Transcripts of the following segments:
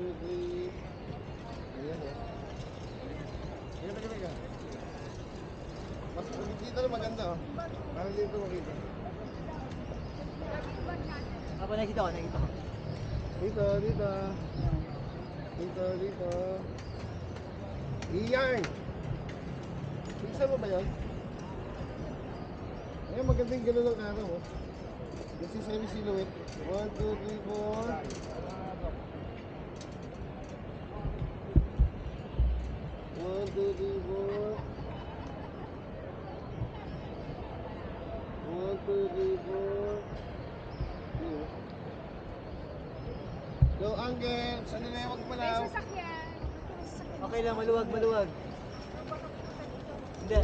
2, 3. Ayan o. Teka. Mas dito na maganda o. Parang dito makita. Ako nakikita ko. Dito. Iyan! Isa mo ba yan? Ayan, magandang gano'n ng araw oh. This is heavy silhouette. 1, 2, 3, 4. 1, 2, 3, 4. 1, 2, 3, 4. Go, Angel! Saan na huwag malaw? May sasakyan. Okay lang, maluwag. Hindi.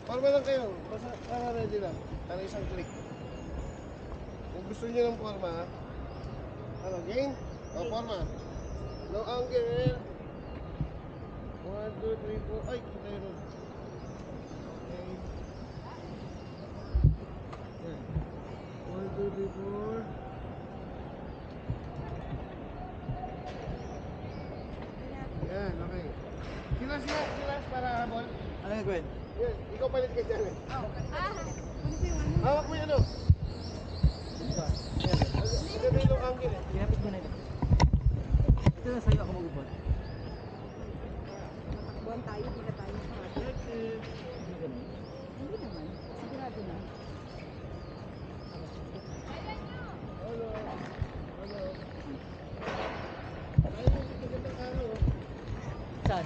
Forma lang kayo. Basta ready lang. Para isang click. Kung gusto niyo ng forma, ano, game? O, forma. No angle. 1, 2, 3, 4. Ay, patay ron. Okay. 1, 2, 3, 4. Yan, okay. Silas para habol. Ano yung Gwen? Yan, ikaw palit ka dyan eh. Ano ba yung ano? Hawak mo yung ano. Maganda yung angle eh. Kinapit mo na ito. Ito na sa'yo ako mag-ubot. Tatakbuhan tayo, di na tayo sa atin. Hindi ganun. Hindi naman. Sigurado na. Hello. Ayun, magandang araw oh. Saan?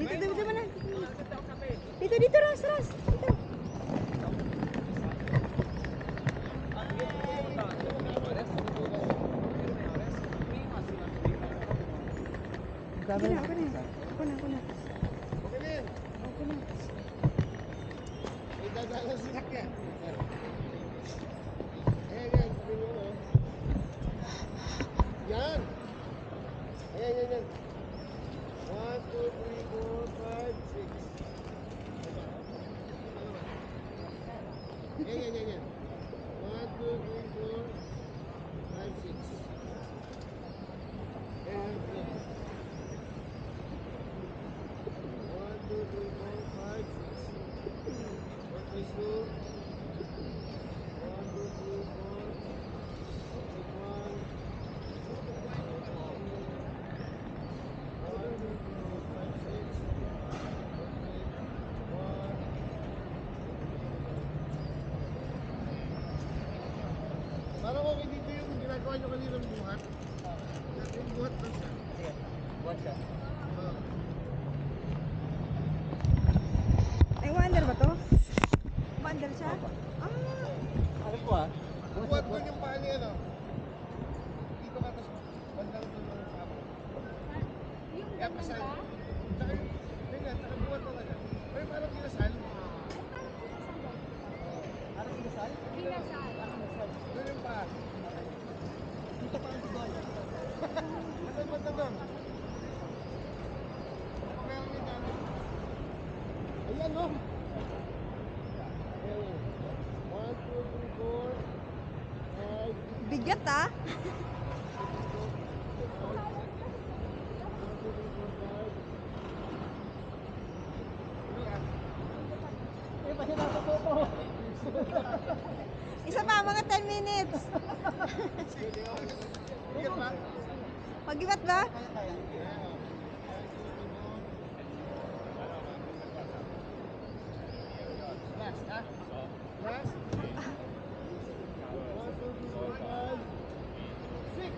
Dito man na. Dito, Ras. Dito. Ako na. Okay na yan. May dadaan sa sasakyan. Ayan, sabi mo oh. Yan. Ayan. 1, 2, 3, 4, 5, 6. Yan. 1, 2, 3, 4, 5, 6. Ayan. 1, 2, 3, 4, 5, 6. What is two? 1, 2, 3, 4. Take 1. 1, 2, 3, 4, 5, 6. Parang okay dito yung ginagawa nyo kaninang buhat. Yung buhat lang siya. Sige. Buwan siya. Ay, wonder ba to? Wonder siya? Alam ko ah. Buhat doon yung paa niya, no? Dito ka, tapos bandang doon ng sabo. Yung Kaya ganyan pasal. ba? Tsaka yung, ganyan, tsaka buhat talaga. Ay, parang kinasal. Parang kinasal? Kinasal. Doon yung paa. Dito pa ang doon. Nasaan banda doon? Baka meron yung dami. Ayan, no? Ayan. 1, 2, 3, 4, 5, Bigat ah. 1, 2, 3, 4, 5. Eh, kasi nakapoto. Isa pa, mga 10 minutes. Bigat ba? Magibat ba? Kaya. Last, ha? Last. 1, 2, 3, 4, 5, 6.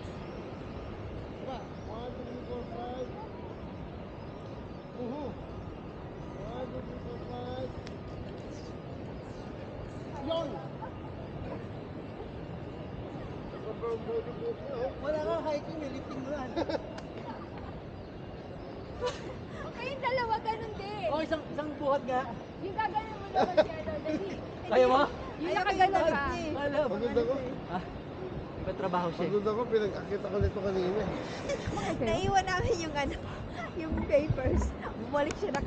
Diba? 1, 2, 3, 4, 5. 1, 2, 3, 4, 5. Yun! Nag-confirm body boot niya, oh. Wala nga hiking eh. Lifting mo yan. Kayong dalawa ganun din. Oh, isang buhat nga. Yung gaganon mo naman si ano, dali. Kaya mo? Yung nakaganon ka. Wala. Pagod ako. Ha? Iba trabaho siya. Pagod ako, pinag-akit ako nito kanina. Naiwan namin yung ano, yung papers. Bumalik siya na